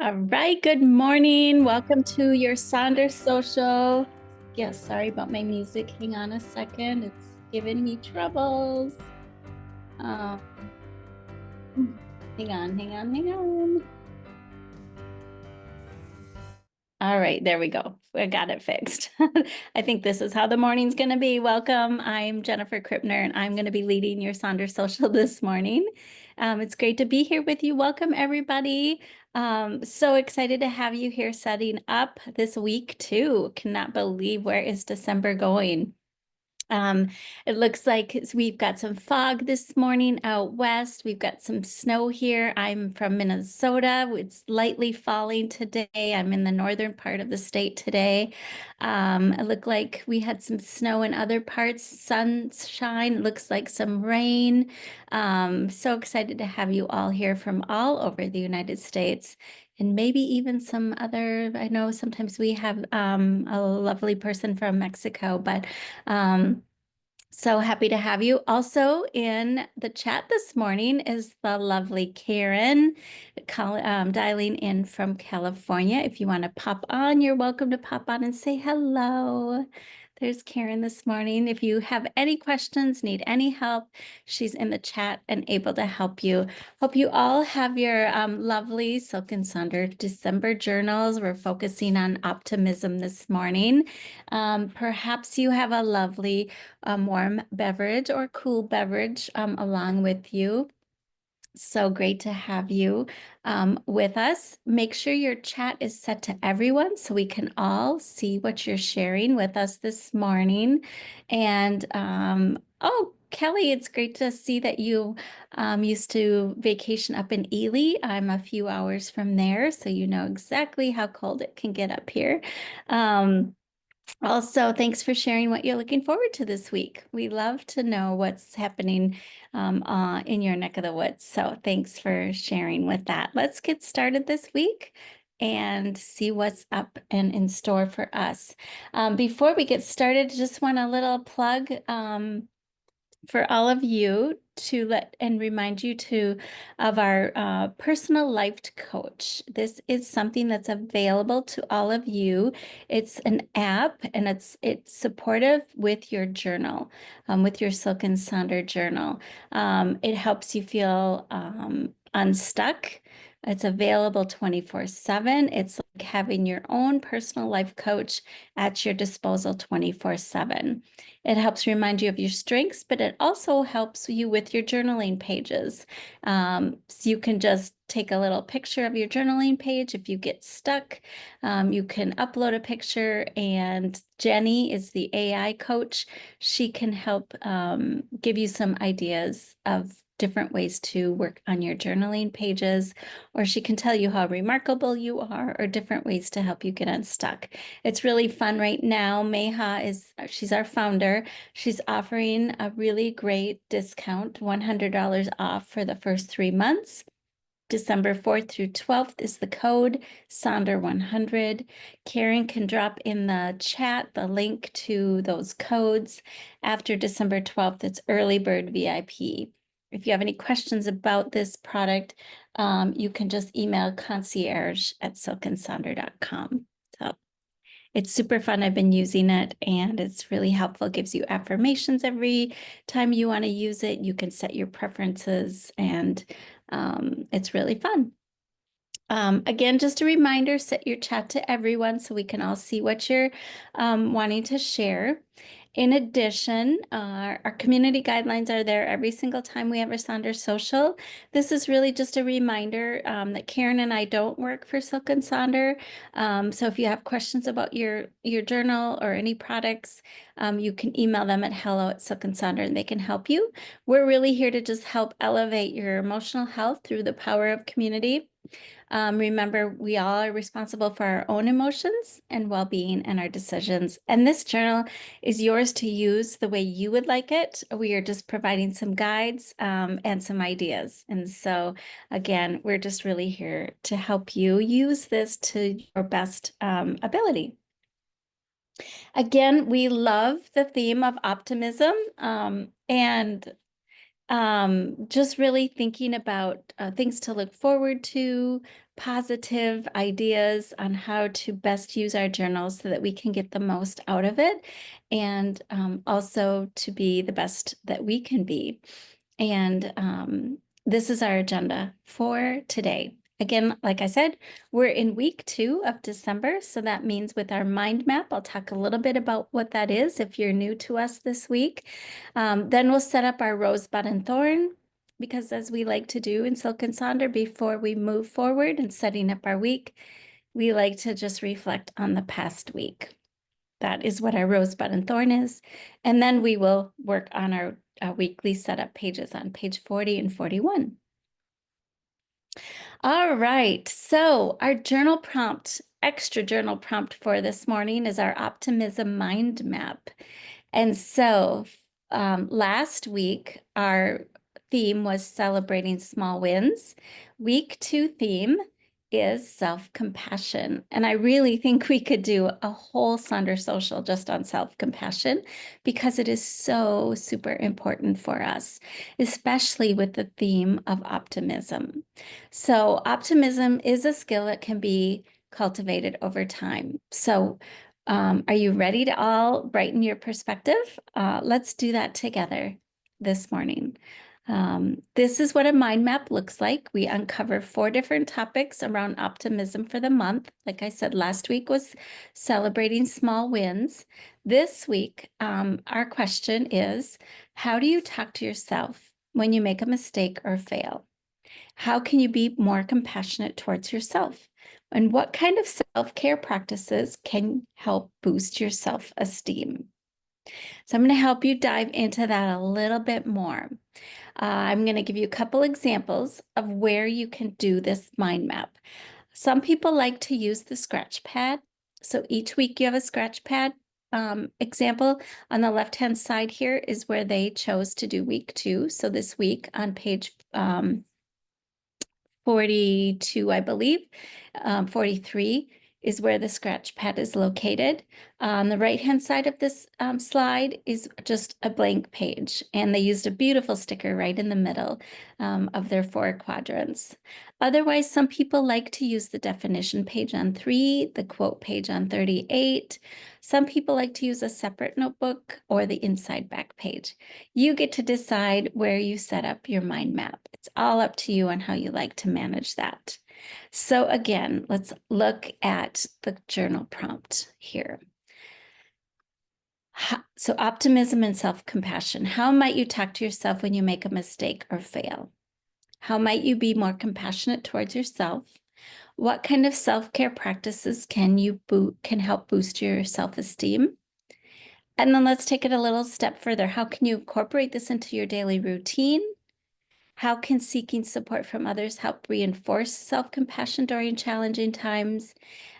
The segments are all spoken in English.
All right, good morning. Welcome to your Sonder Social. Yes, sorry about my music. Hang on a second. It's giving me troubles. Um, hang on. All right, there we go. I got it fixed. I think this is how the morning's going to be. Welcome. I'm Jennifer Krippner, and I'm going to be leading your Sonder Social this morning. It's great to be here with you. Welcome, everybody. So excited to have you here setting up this week, too. Cannot believe where is December going. Um, it looks like we've got some fog this morning out west. We've got some snow here. I'm from Minnesota. It's lightly falling today. I'm in the northern part of the state today. It looked like we had some snow in other parts, sunshine, looks like some rain. So excited to have you all here from all over the United States. And maybe even some other, I know sometimes we have a lovely person from Mexico, but so happy to have you. Also in the chat this morning is the lovely Karen dialing in from California. If you want to pop on, you're welcome to pop on and say hello. There's Karen this morning. If you have any questions, need any help, she's in the chat and able to help you. Hope you all have your lovely Silk and Sonder December journals. We're focusing on optimism this morning. Perhaps you have a lovely warm beverage or cool beverage along with you. So great to have you with us. Make sure your chat is set to everyone so we can all see what you're sharing with us this morning. And oh, Kelly, it's great to see that you used to vacation up in Ely. I'm a few hours from there, so you know exactly how cold it can get up here. Also, thanks for sharing what you're looking forward to this week. We love to know what's happening in your neck of the woods. So thanks for sharing with that. Let's get started this week and see what's up and in store for us. Before we get started, just want a little plug for all of you to let and remind you to of our personal life coach. This is something that's available to all of you. It's an app and it's supportive with your journal, with your Silk and Sonder journal. It helps you feel unstuck. It's available 24/7. It's like having your own personal life coach at your disposal 24/7. It helps remind you of your strengths, but it also helps you with your journaling pages. So you can just take a little picture of your journaling page. If you get stuck, you can upload a picture, and Jenny is the AI coach. She can help give you some ideas of different ways to work on your journaling pages, or she can tell you how remarkable you are, or different ways to help you get unstuck. It's really fun right now. She's our founder. She's offering a really great discount, $100 off for the first 3 months. December 4th through 12th is the code, Sonder100. Karen can drop in the chat the link to those codes. After December 12th, it's early bird VIP. If you have any questions about this product, you can just email concierge@silkandsonder.com. So it's super fun. I've been using it and it's really helpful. It gives you affirmations every time you want to use it. You can set your preferences and it's really fun. Again, just a reminder, set your chat to everyone so we can all see what you're wanting to share. In addition, our community guidelines are there every single time we have our Sonder Social. This is really just a reminder that Karen and I don't work for Silk and Sonder. So if you have questions about your journal or any products, you can email them at hello@silkandsonder and they can help you. We're really here to just help elevate your emotional health through the power of community. Remember, we all are responsible for our own emotions and well-being and our decisions. And this journal is yours to use the way you would like it. We are just providing some guides and some ideas. And so, again, we're just really here to help you use this to your best ability. Again, we love the theme of optimism and Just really thinking about things to look forward to, positive ideas on how to best use our journals so that we can get the most out of it, and also to be the best that we can be. And this is our agenda for today. Again, like I said, we're in week 2 of December. So that means with our mind map, I'll talk a little bit about what that is if you're new to us this week. Then we'll set up our rosebud and thorn, because as we like to do in Silk and Sonder, before we move forward and setting up our week, we like to just reflect on the past week. That is what our rosebud and thorn is. And then we will work on our weekly setup pages on page 40 and 41. All right, so our journal prompt, extra journal prompt for this morning is our optimism mind map. And so last week, our theme was celebrating small wins. Week 2 theme is self-compassion. And I really think we could do a whole Sonder Social just on self-compassion, because it is so super important for us, especially with the theme of optimism. So optimism is a skill that can be cultivated over time. So are you ready to all brighten your perspective? Let's do that together this morning. This is what a mind map looks like. We uncover 4 different topics around optimism for the month. Like I said, last week was celebrating small wins. This week, our question is, how do you talk to yourself when you make a mistake or fail? How can you be more compassionate towards yourself? And what kind of self-care practices can help boost your self-esteem? So I'm going to help you dive into that a little bit more. I'm going to give you a couple examples of where you can do this mind map. Some people like to use the scratch pad. So each week you have a scratch pad example. On the left-hand side here is where they chose to do week 2. So this week on page 42, I believe, 43 is where the scratch pad is located. On the right-hand side of this slide is just a blank page, and they used a beautiful sticker right in the middle of their 4 quadrants. Otherwise, some people like to use the definition page on 3, the quote page on 38. Some people like to use a separate notebook or the inside back page. You get to decide where you set up your mind map. It's all up to you on how you like to manage that. So again, let's look at the journal prompt here. So optimism and self-compassion. How might you talk to yourself when you make a mistake or fail? How might you be more compassionate towards yourself? What kind of self-care practices can help boost your self-esteem? And then let's take it a little step further. How can you incorporate this into your daily routine? How can seeking support from others help reinforce self-compassion during challenging times?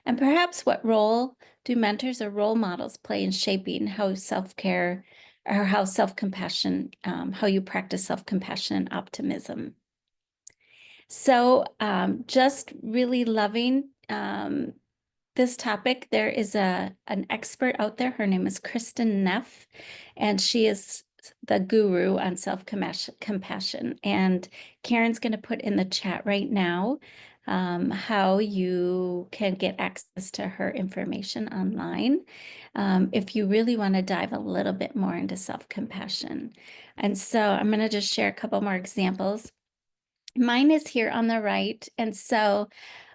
And perhaps what role do mentors or role models play in shaping how self-care or how self-compassion, how you practice self-compassion and optimism? So just really loving this topic. There is an expert out there. Her name is Kristen Neff, and she is the guru on self-compassion. And Karen's going to put in the chat right now how you can get access to her information online if you really want to dive a little bit more into self-compassion. And so I'm going to just share a couple more examples. Mine is here on the right. And so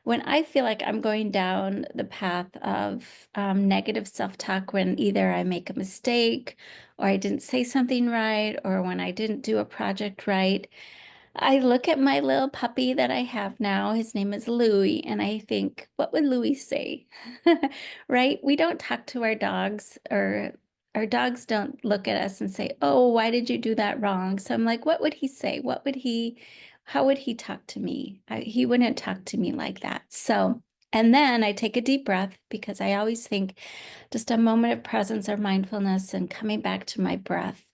when I feel like I'm going down the path of negative self-talk, when either I make a mistake or I didn't say something right, or when I didn't do a project right, I look at my little puppy that I have now. His name is Louie, and I think, what would Louie say? Right? We don't talk to our dogs, or our dogs don't look at us and say, oh, why did you do that wrong? So I'm like, what would he say? How would he talk to me? He wouldn't talk to me like that. So, and then I take a deep breath, because I always think just a moment of presence or mindfulness and coming back to my breath.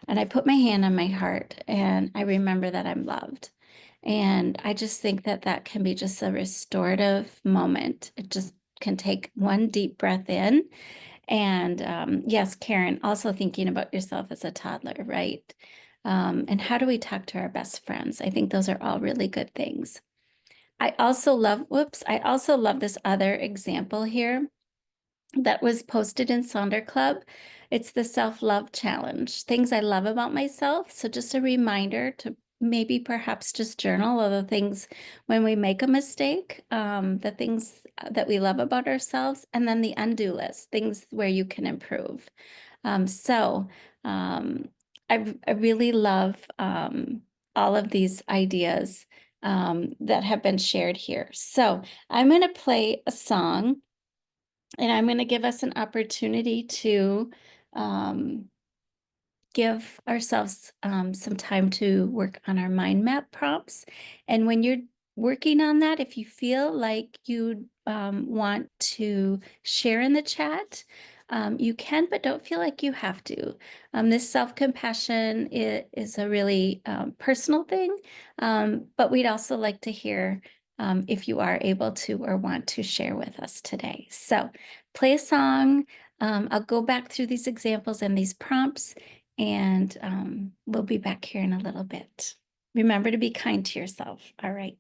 And I put my hand on my heart and I remember that I'm loved. And I just think that that can be just a restorative moment. It just can take one deep breath in. And yes, Karen, also thinking about yourself as a toddler, right? And how do we talk to our best friends? I think those are all really good things. I also love, whoops, I also love this other example here that was posted in Sonder Club. It's the self-love challenge, things I love about myself. So just a reminder to maybe perhaps just journal of the things when we make a mistake, the things that we love about ourselves, and then the undo list, things where you can improve. So I really love all of these ideas that have been shared here. So I'm going to play a song and I'm going to give us an opportunity to um, give ourselves some time to work on our mind map prompts. And when you're working on that, if you feel like you want to share in the chat, you can, but don't feel like you have to. This self-compassion is a really personal thing, but we'd also like to hear if you are able to or want to share with us today. So play a song. I'll go back through these examples and these prompts, and we'll be back here in a little bit. Remember to be kind to yourself. All right.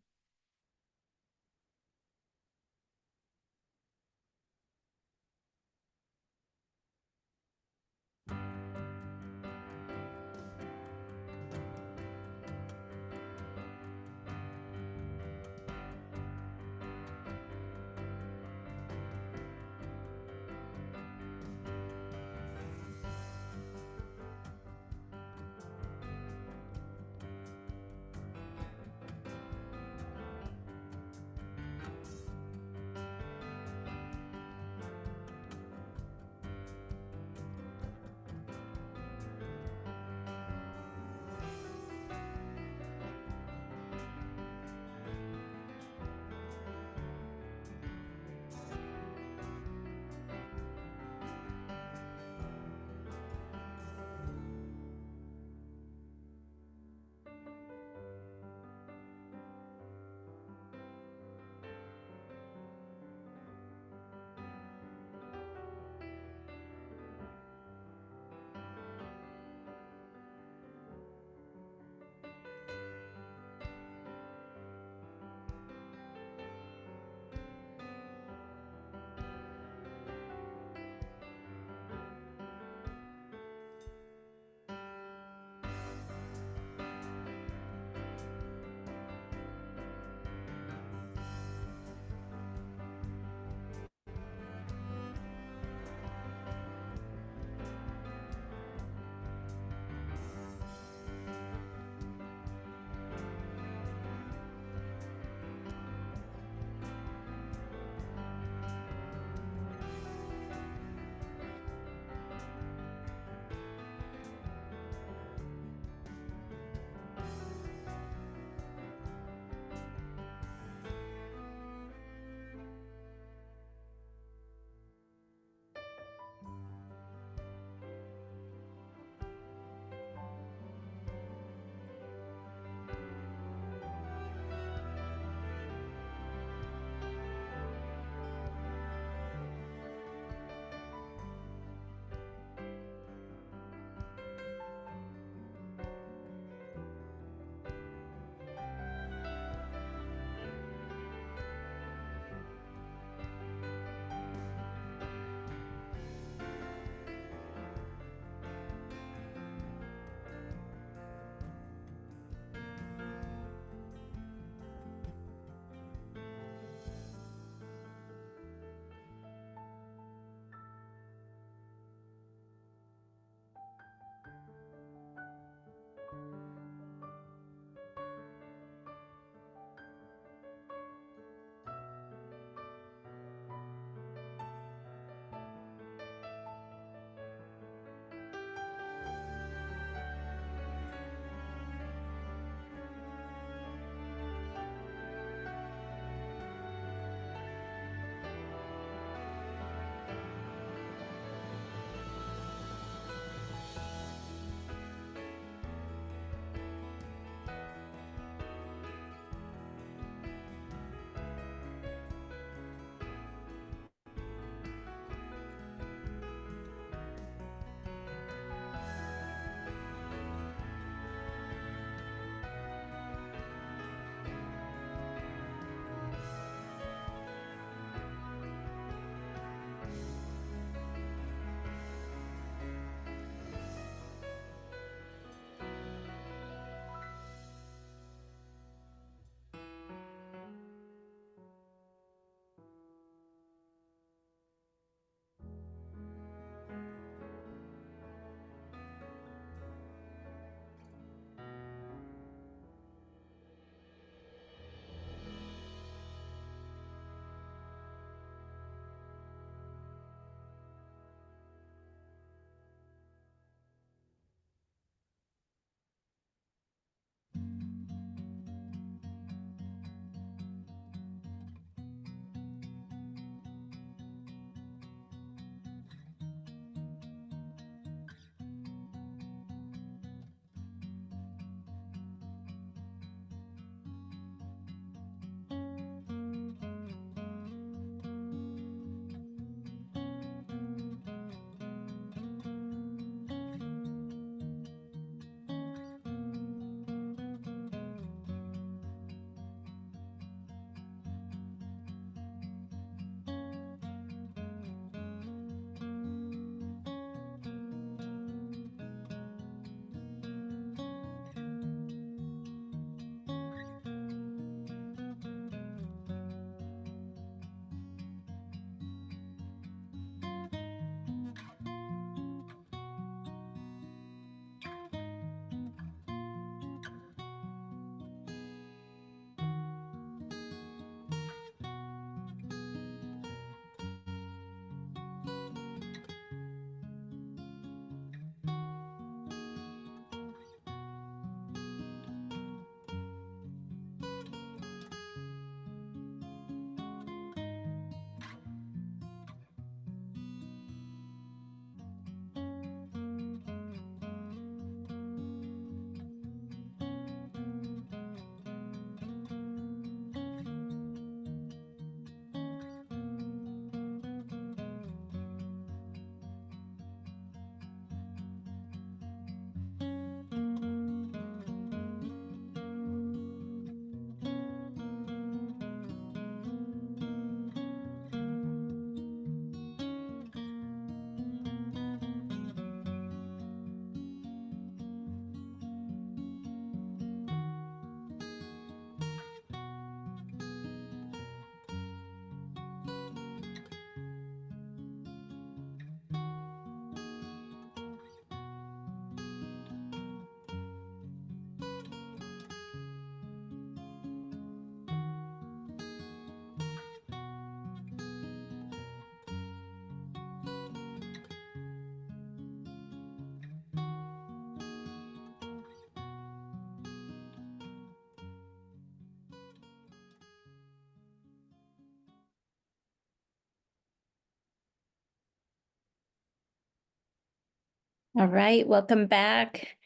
All right, welcome back.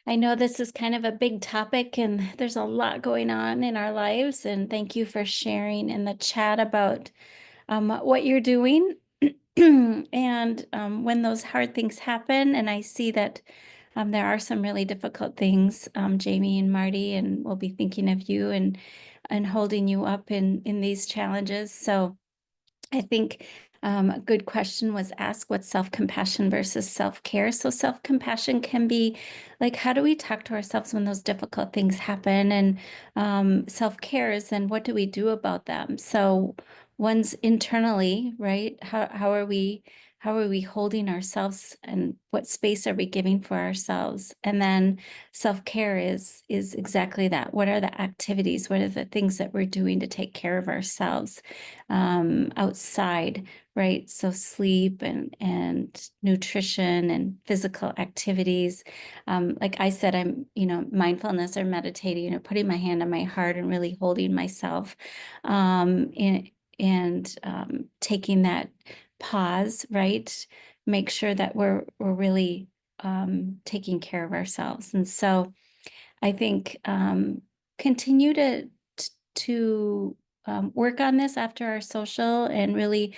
I know this is kind of a big topic and there's a lot going on in our lives. And thank you for sharing in the chat about what you're doing. And when those hard things happen, and I see that there are some really difficult things, Jamie and Marty, and we'll be thinking of you and holding you up in these challenges. So I think a good question was asked, what's self-compassion versus self-care? So self-compassion can be like, how do we talk to ourselves when those difficult things happen? And self-care is then what do we do about them? So one's internally, right? How are we holding ourselves and what space are we giving for ourselves? And then self-care is exactly that. What are the activities? What are the things that we're doing to take care of ourselves outside, right? So sleep and nutrition and physical activities. Like I said, I'm, mindfulness or meditating or putting my hand on my heart and really holding myself and taking that pause, right? Make sure that we're really taking care of ourselves. And so I think continue to work on this after our social and really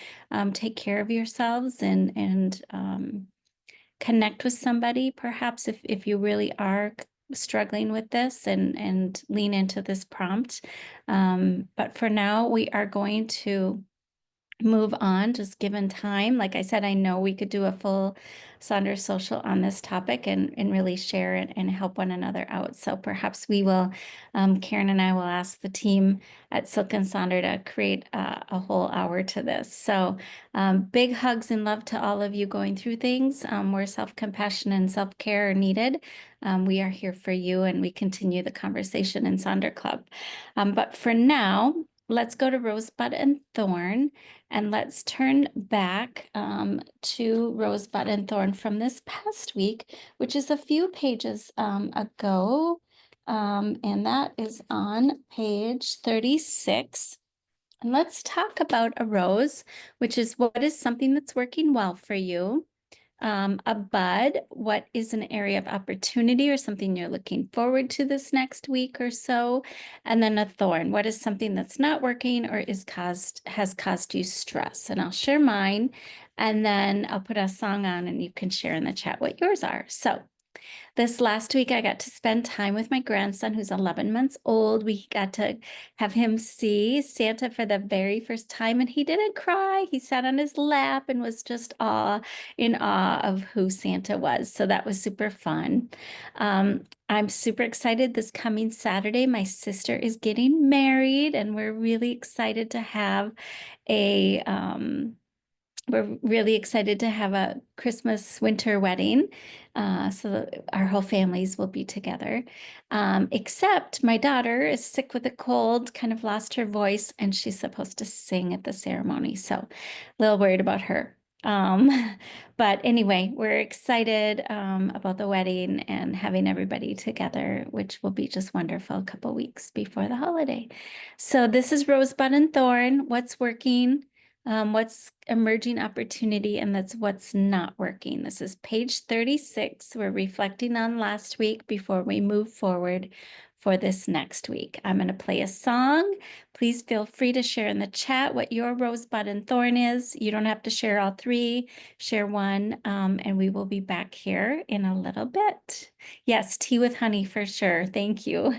take care of yourselves and connect with somebody, perhaps if you really are struggling with this and lean into this prompt. But for now, we are going to move on, just given time. Like I said, I know we could do a full Sonder Social on this topic and really share it and help one another out. So perhaps we will, Karen and I will ask the team at Silk and Sonder to create a whole hour to this. So big hugs and love to all of you going through things where self-compassion and self-care are needed. We are here for you and we continue the conversation in Sonder Club. But for now, let's go to Rosebud and Thorn. And let's turn back to Rosebud and Thorn from this past week, which is a few pages ago. And that is on page 36. And let's talk about a rose, which is what is something that's working well for you. A bud, what is an area of opportunity or something you're looking forward to this next week or so? And then a thorn, what is something that's not working or has caused you stress? And I'll share mine, and then I'll put a song on and you can share in the chat what yours are. So this last week, I got to spend time with my grandson, who's 11 months old. We got to have him see Santa for the very first time, and he didn't cry. He sat on his lap and was just in awe of who Santa was. So that was super fun. I'm super excited this coming Saturday. My sister is getting married, and we're really excited to have a we're really excited to have a Christmas winter wedding. So our whole families will be together. Except my daughter is sick with a cold, kind of lost her voice, and she's supposed to sing at the ceremony. So a little worried about her. But anyway, we're excited about the wedding and having everybody together, which will be just wonderful a couple weeks before the holiday. So this is Rosebud and Thorn. What's working? What's emerging opportunity, and that's what's not working. This is page 36. We're reflecting on last week before we move forward for this next week. I'm going to play a song. Please feel free to share in the chat what your rosebud and thorn is. You don't have to share all three, share one, and we will be back here in a little bit. Yes, tea with honey for sure. Thank you.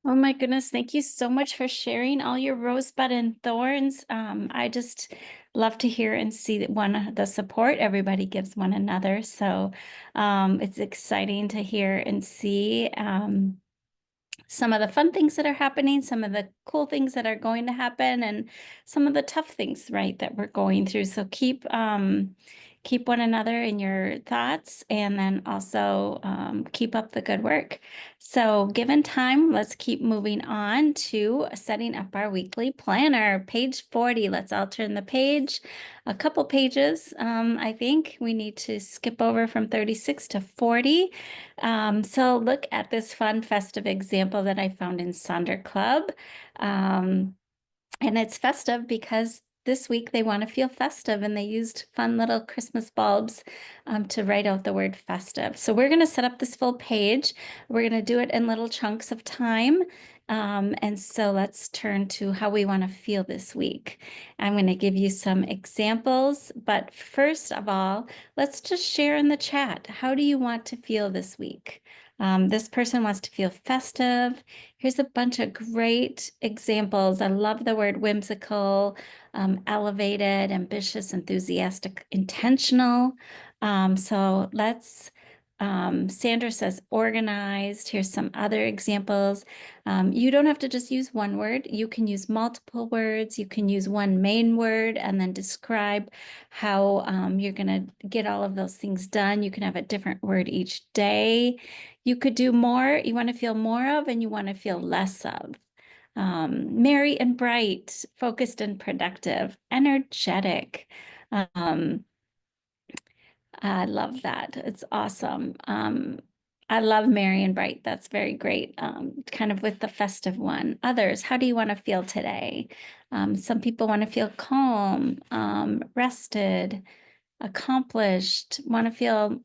Oh my goodness, thank you so much for sharing all your rosebud and thorns. I just love to hear and see that the support everybody gives one another. So it's exciting to hear and see. Some of the fun things that are happening, some of the cool things that are going to happen, and some of the tough things, right, that we're going through. So keep one another in your thoughts, and then also keep up the good work. So given time, let's keep moving on to setting up our weekly planner. Page 40, let's all turn the page. A couple pages, I think we need to skip over from 36 to 40. So look at this fun festive example that I found in Sonder Club. Um, and it's festive because this week they want to feel festive and they used fun little Christmas bulbs to write out the word festive. So we're going to set up this full page. We're going to do it in little chunks of time. And so let's turn to how we want to feel this week. I'm going to give you some examples, but first of all, let's just share in the chat. How do you want to feel this week? This person wants to feel festive. Here's a bunch of great examples. I love the word whimsical, elevated, ambitious, enthusiastic, intentional. So let's, Sandra says organized. Here's some other examples. You don't have to just use one word. You can use multiple words. You can use one main word and then describe how you're going to get all of those things done. You can have a different word each day. You could do more, you want to feel more of, and you want to feel less of. Merry and bright, focused and productive, energetic. Um, I love that. It's awesome. I love merry and bright. That's very great. Kind of with the festive one. Others, how do you want to feel today? Some people want to feel calm, rested, accomplished, want to feel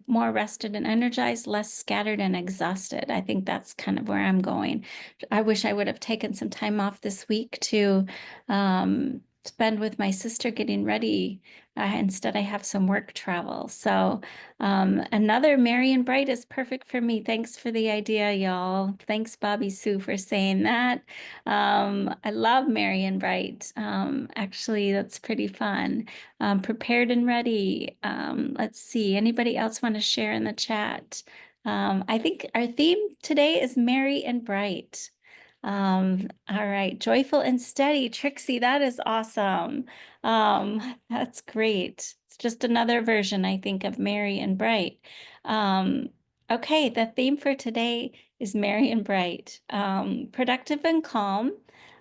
more rested and energized, less scattered and exhausted. I think that's kind of where I'm going. I wish I would have taken some time off this week to spend with my sister getting ready. Instead, I have some work travel. So another Merry and Bright is perfect for me. Thanks for the idea, y'all. Thanks, Bobby Sue, for saying that. I love Merry and Bright. Actually, that's pretty fun. Prepared and ready. Let's see. Anybody else want to share in the chat? I think our theme today is merry and bright. All right. Joyful and steady. Trixie, that is awesome. That's great. It's just another version, I think, of merry and bright. Okay. The theme for today is merry and bright. Productive and calm.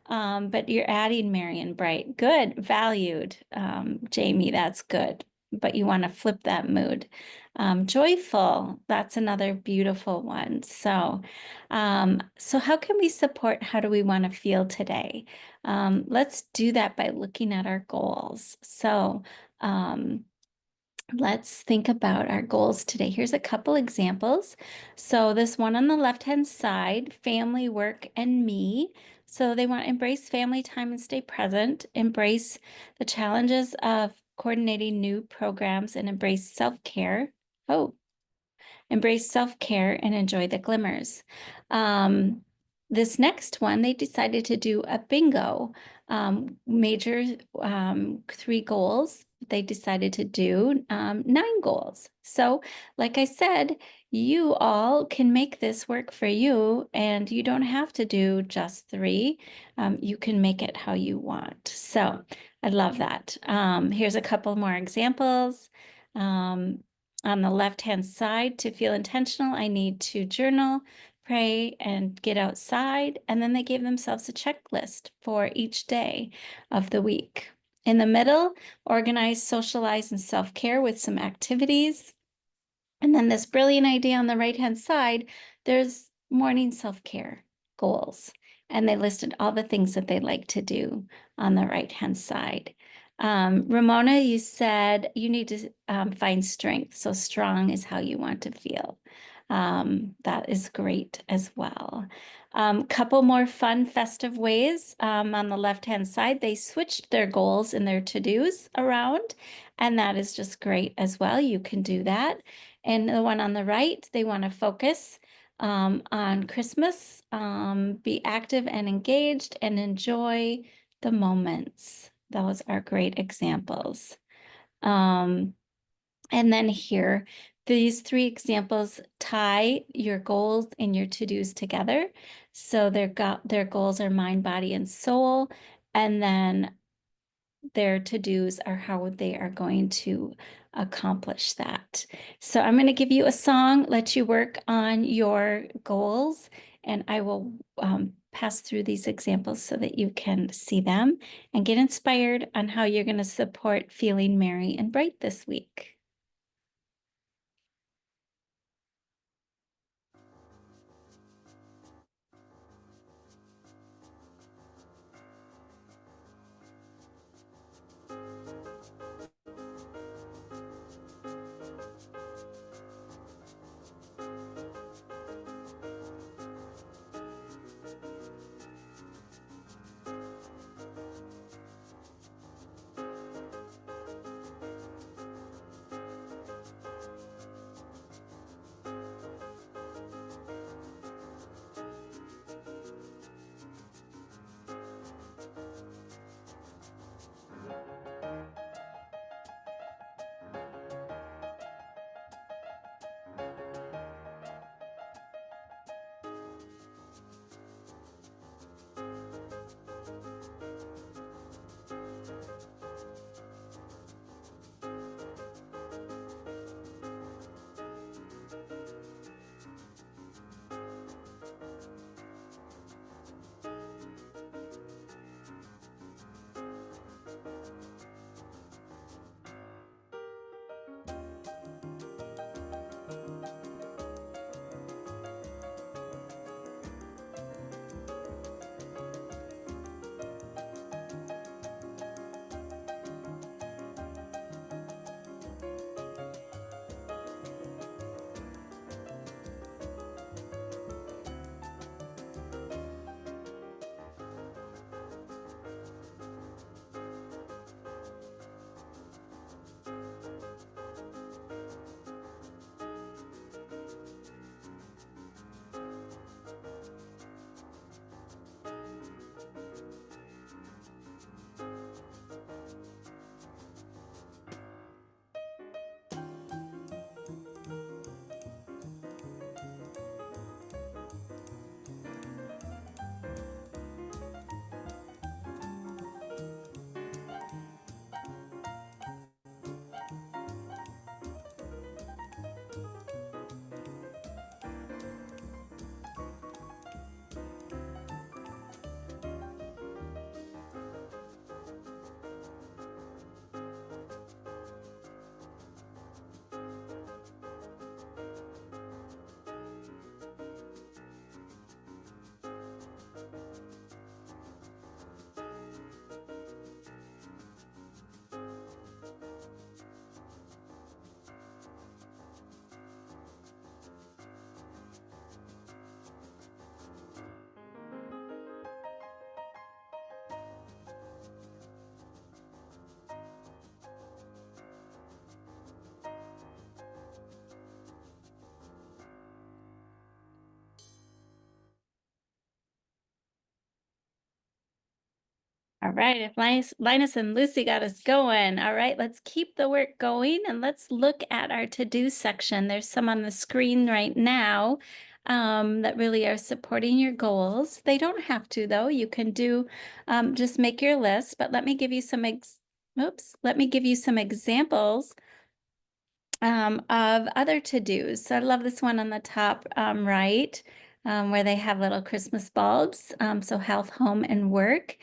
But you're adding merry and bright. Good, valued. Jamie, that's good. But you want to flip that mood. Joyful, that's another beautiful one. So how can we support how do we want to feel today? Let's do that by looking at our goals. So let's think about our goals today. Here's a couple examples. So this one on the left-hand side, family, work, and me. So they want to embrace family time and stay present, embrace the challenges of coordinating new programs, and embrace self-care. Oh, embrace self-care and enjoy the glimmers. This next one, they decided to do a bingo, major 3 goals. They decided to do 9 goals. So, like I said, you all can make this work for you, and you don't have to do just 3. You can make it how you want. So, I love that. Here's a couple more examples. On the left-hand side, to feel intentional, I need to journal, pray, and get outside. And then they gave themselves a checklist for each day of the week. In the middle, organize, socialize, and self-care with some activities. And then this brilliant idea on the right-hand side, there's morning self-care goals. And they listed all the things that they like to do on the right-hand side. Ramona, you said you need to find strength. So strong is how you want to feel. That is great as well. Couple more fun, festive ways. On the left-hand side, they switched their goals and their to-dos around, and that is just great as well. You can do that. And the one on the right, they want to focus on Christmas. Be active and engaged and enjoy the moments. Those are great examples. And then here, these three examples tie your goals and your to-dos together. So their goals are mind, body, and soul. And then their to-dos are how they are going to accomplish that. So I'm going to give you a song, let you work on your goals, and I will pass through these examples so that you can see them and get inspired on how you're going to support feeling merry and bright this week. All right, if Linus and Lucy got us going. All right, let's keep the work going and let's look at our to-do section. There's some on the screen right now that really are supporting your goals. They don't have to, though. You can do just make your list, but let me give you some examples of other to-dos. So I love this one on the top right, where they have little Christmas bulbs. So health, home, and work.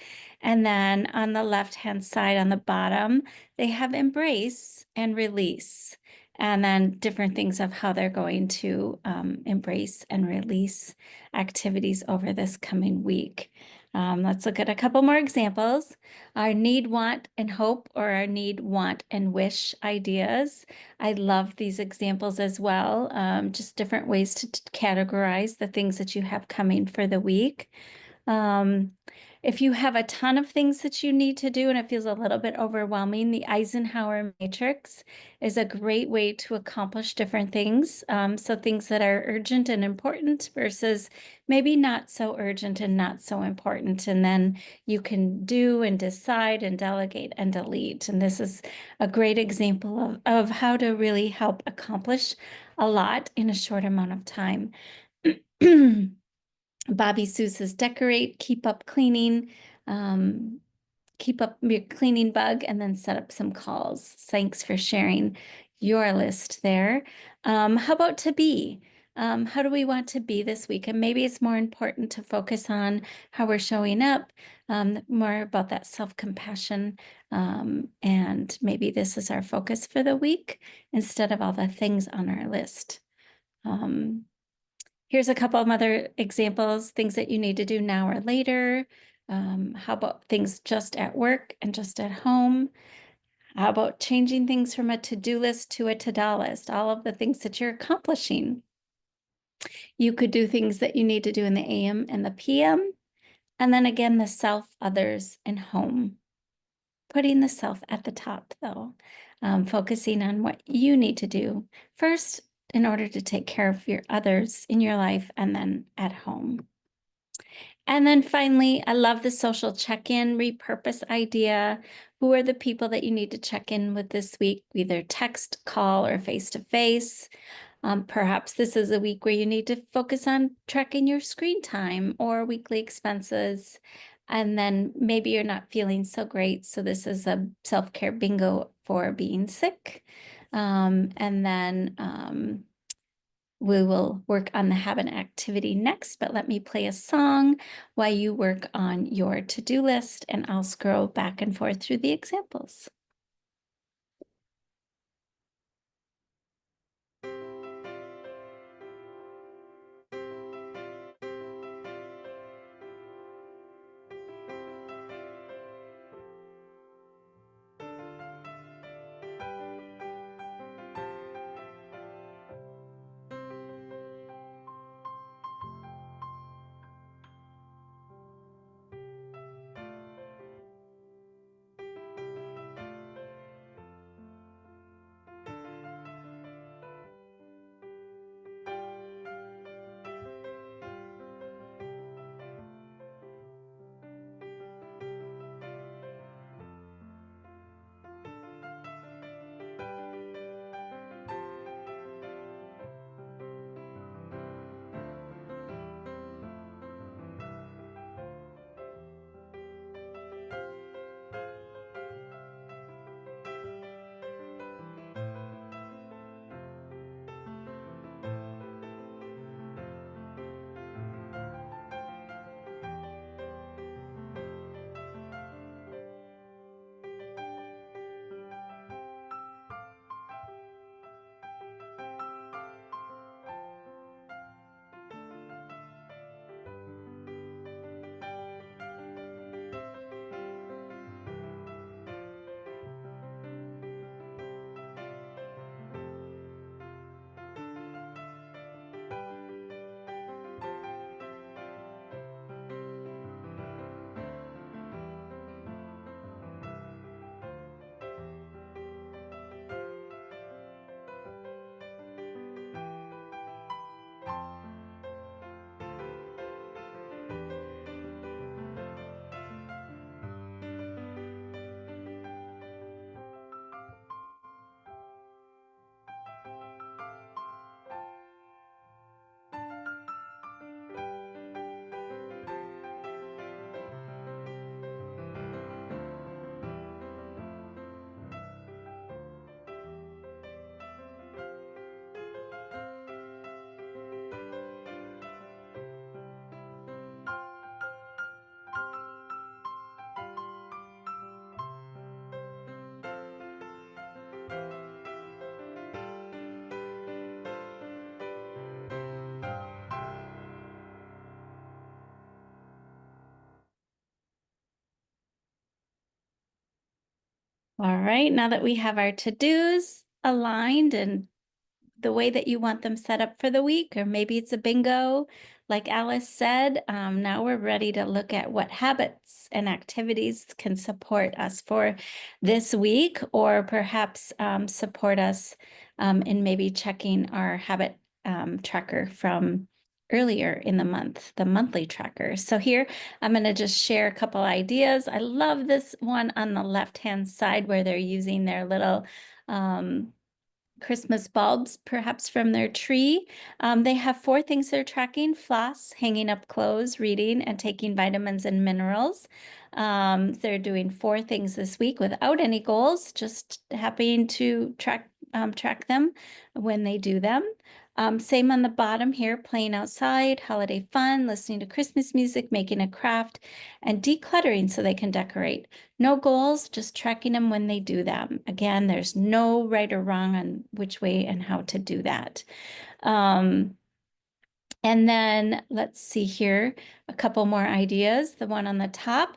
And then on the left-hand side on the bottom, they have embrace and release. And then different things of how they're going to embrace and release activities over this coming week. Let's look at a couple more examples. Our need, want, and hope, or our need, want, and wish ideas. I love these examples as well. Just different ways to categorize the things that you have coming for the week. If you have a ton of things that you need to do and it feels a little bit overwhelming, the Eisenhower matrix is a great way to accomplish different things. So things that are urgent and important versus maybe not so urgent and not so important. And then you can do and decide and delegate and delete. And this is a great example of how to really help accomplish a lot in a short amount of time. Bobby Sue says, decorate, keep up cleaning, keep up your cleaning bug, and then set up some calls. Thanks for sharing your list there. How about to be? How do we want to be this week? And maybe it's more important to focus on how we're showing up, more about that self-compassion. And maybe this is our focus for the week instead of all the things on our list. Here's a couple of other examples, things that you need to do now or later. How about things just at work and just at home? How about changing things from a to-do list to a to-do list? All of the things that you're accomplishing. You could do things that you need to do in the AM and the PM. And then again, the self, others, and home. Putting the self at the top, though, focusing on what you need to do first in order to take care of your others in your life and then at home. And then finally, I love the social check-in repurpose idea. Who are the people that you need to check in with this week, either text, call, or face-to-face? Perhaps this is a week where you need to focus on tracking your screen time or weekly expenses. And then maybe you're not feeling so great. So this is a self-care bingo for being sick. And then we will work on the habit activity next, but let me play a song while you work on your to-do list, and I'll scroll back and forth through the examples. All right, now that we have our to-dos aligned and the way that you want them set up for the week, or maybe it's a bingo, like Alice said, now we're ready to look at what habits and activities can support us for this week, or perhaps support us in maybe checking our habit tracker from earlier in the month, the monthly tracker. So here I'm going to just share a couple ideas. I love this one on the left-hand side where they're using their little Christmas bulbs, perhaps from their tree. They have 4 things they're tracking: floss, hanging up clothes, reading, and taking vitamins and minerals. They're doing 4 things this week without any goals, just happening to track them when they do them. Same on the bottom here: playing outside, holiday fun, listening to Christmas music, making a craft, and decluttering so they can decorate. No goals, just tracking them when they do them. Again, there's no right or wrong on which way and how to do that. And then let's see here, a couple more ideas. The one on the top: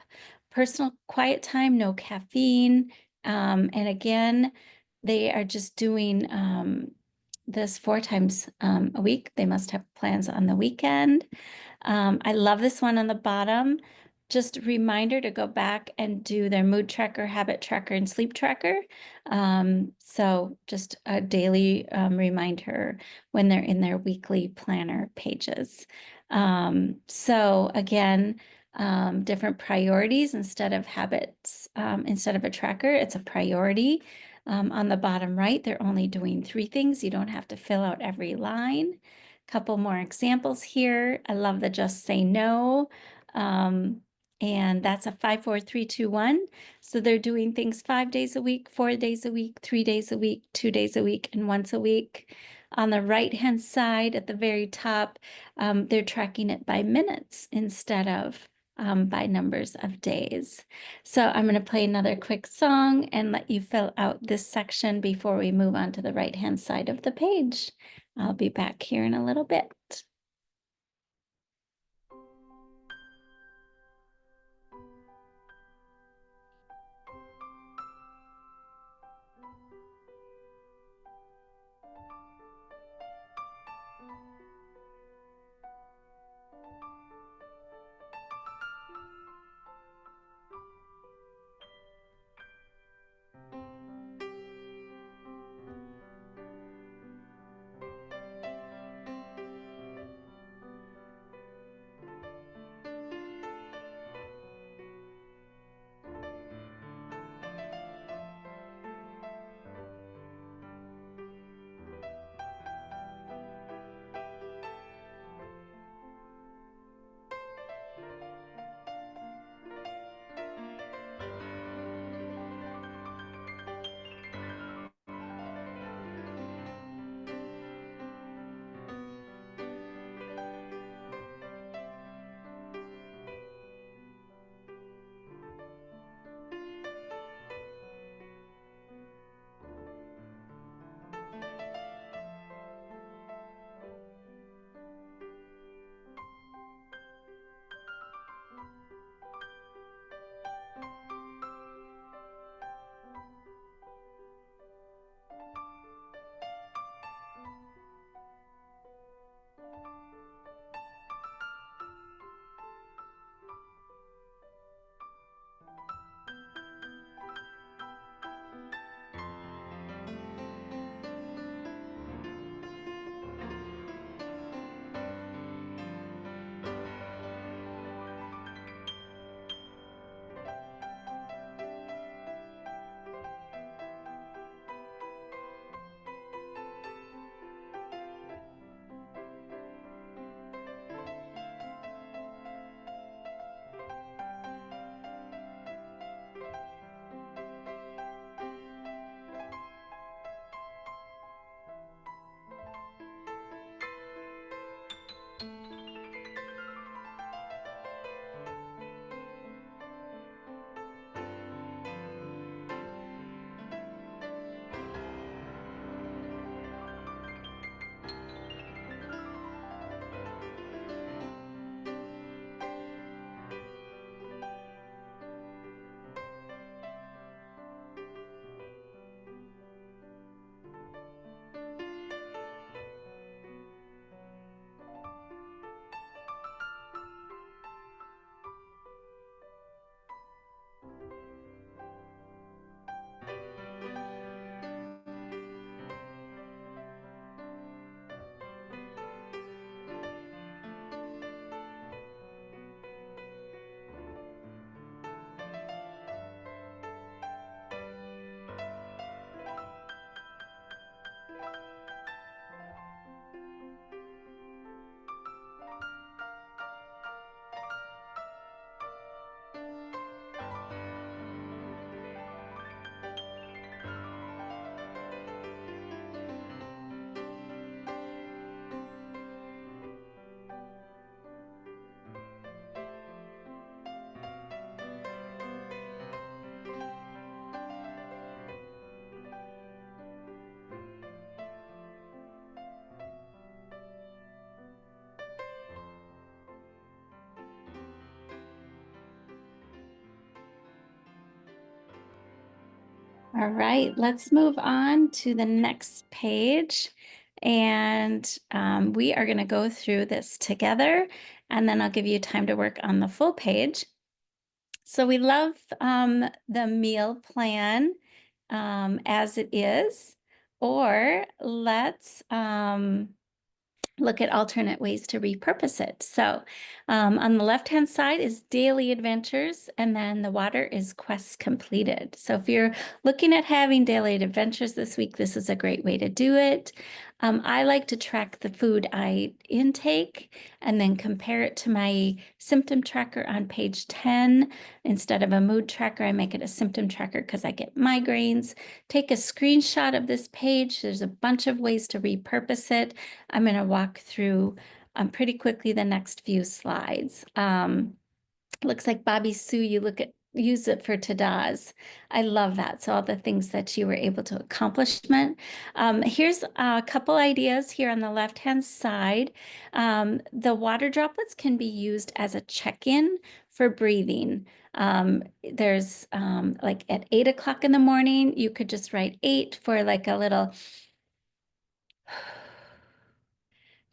personal quiet time, no caffeine. And again, they are just doing this 4 times a week. They must have plans on the weekend. I love this one on the bottom. Just a reminder to go back and do their mood tracker, habit tracker, and sleep tracker. So just a daily reminder when they're in their weekly planner pages. So again, different priorities instead of habits, instead of a tracker, it's a priority. On the bottom right, they're only doing 3 things. You don't have to fill out every line. Couple more examples here. I love the just say no. And that's a 5, 4, 3, 2, 1. So they're doing things 5 days a week, 4 days a week, 3 days a week, 2 days a week, and once a week. On the right-hand side at the very top, they're tracking it by minutes instead of by numbers of days. So I'm going to play another quick song and let you fill out this section before we move on to the right-hand side of the page. I'll be back here in a little bit. All right, let's move on to the next page. And we are going to go through this together, and then I'll give you time to work on the full page. So we love the meal plan as it is, or let's look at alternate ways to repurpose it. So on the left-hand side is daily adventures, and then the water is quests completed. So if you're looking at having daily adventures this week, this is a great way to do it. I like to track the food I intake and then compare it to my symptom tracker on page 10. Instead of a mood tracker, I make it a symptom tracker because I get migraines. Take a screenshot of this page. There's a bunch of ways to repurpose it. I'm going to walk through pretty quickly the next few slides. Looks like Bobby Sue, use it for tadas. I love that. So all the things that you were able to accomplish. Here's a couple ideas here on the left-hand side. The water droplets can be used as a check-in for breathing. There's like at 8 o'clock in the morning, you could just write 8 for like a little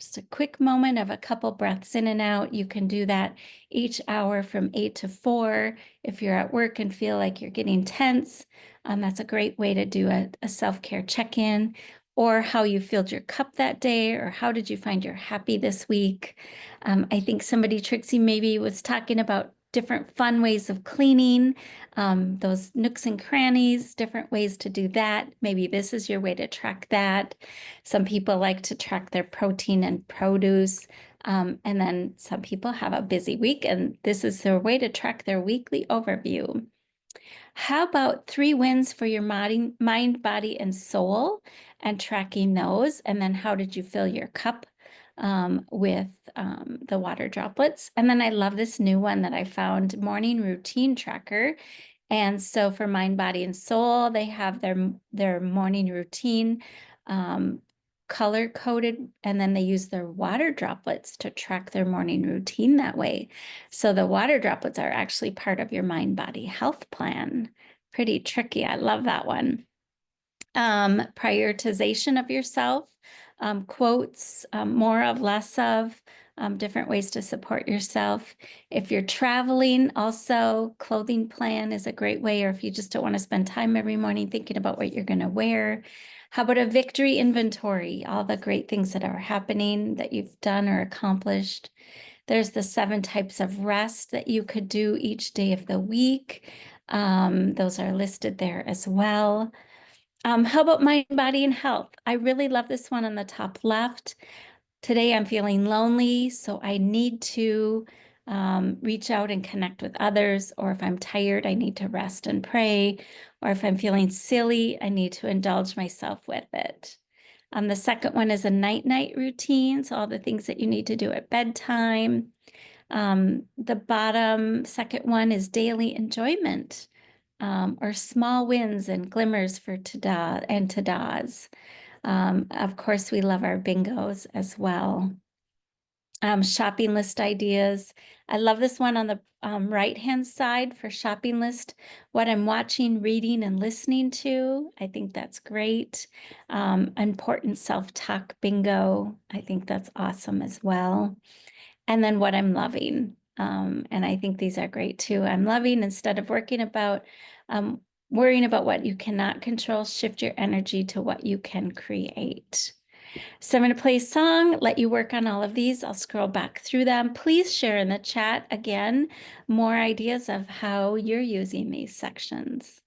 just a quick moment of a couple breaths in and out. You can do that each hour from 8 to 4. If you're at work and feel like you're getting tense, that's a great way to do a self-care check-in, or how you filled your cup that day, or how did you find you're happy this week. I think somebody, Trixie, maybe was talking about different fun ways of cleaning, those nooks and crannies, different ways to do that. Maybe this is your way to track that. Some people like to track their protein and produce. And then some people have a busy week, and this is their way to track their weekly overview. How about 3 wins for your mind, body, and soul, and tracking those? And then how did you fill your cup with the water droplets? And then I love this new one that I found, morning routine tracker. And so for mind, body, and soul, they have their morning routine color coded, and then they use their water droplets to track their morning routine that way. So the water droplets are actually part of your mind, body, health plan. Pretty tricky. I love that one. Prioritization of yourself, quotes, more of, less of, different ways to support yourself. If you're traveling, also clothing plan is a great way, or if you just don't want to spend time every morning thinking about what you're going to wear. How about a victory inventory, all the great things that are happening that you've done or accomplished. There's the 7 types of rest that you could do each day of the week. Those are listed there as well. How about mind, body, and health? I really love this one on the top left. Today I'm feeling lonely, so I need to reach out and connect with others. Or if I'm tired, I need to rest and pray. Or if I'm feeling silly, I need to indulge myself with it. The second one is a night-night routine, so all the things that you need to do at bedtime. The bottom second one is daily enjoyment, or small wins and glimmers for tadas. Of course, we love our bingos as well. Shopping list ideas. I love this one on the right-hand side for shopping list, what I'm watching, reading, and listening to. I think that's great. Important self-talk bingo. I think that's awesome as well. And then what I'm loving. And I think these are great too. I'm loving, instead of worrying about what you cannot control, shift your energy to what you can create. So I'm going to play a song, let you work on all of these. I'll scroll back through them. Please share in the chat again more ideas of how you're using these sections.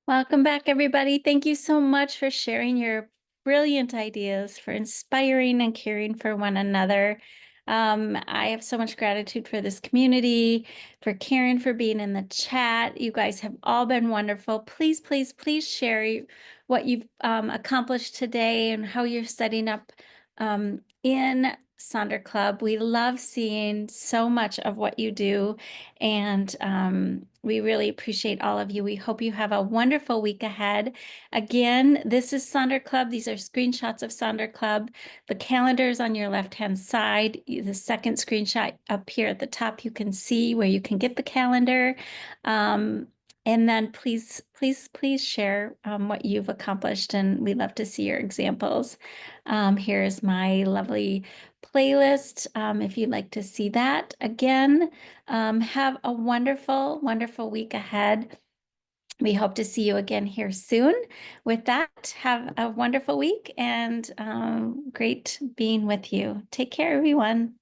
Welcome back, everybody. Thank you so much for sharing your brilliant ideas, for inspiring and caring for one another. I have so much gratitude for this community, for Karen, for being in the chat. You guys have all been wonderful. Please, please, please share what you've accomplished today and how you're setting up in Sonder Club. We love seeing so much of what you do, and we really appreciate all of you. We hope you have a wonderful week ahead. Again, this is Sonder Club. These are screenshots of Sonder Club. The calendar is on your left-hand side. The second screenshot up here at the top, you can see where you can get the calendar. And then please, please, please share what you've accomplished, and we love to see your examples. Here's my lovely playlist if you'd like to see that. Again, have a wonderful, wonderful week ahead. We hope to see you again here soon. With that, have a wonderful week and great being with you. Take care, everyone.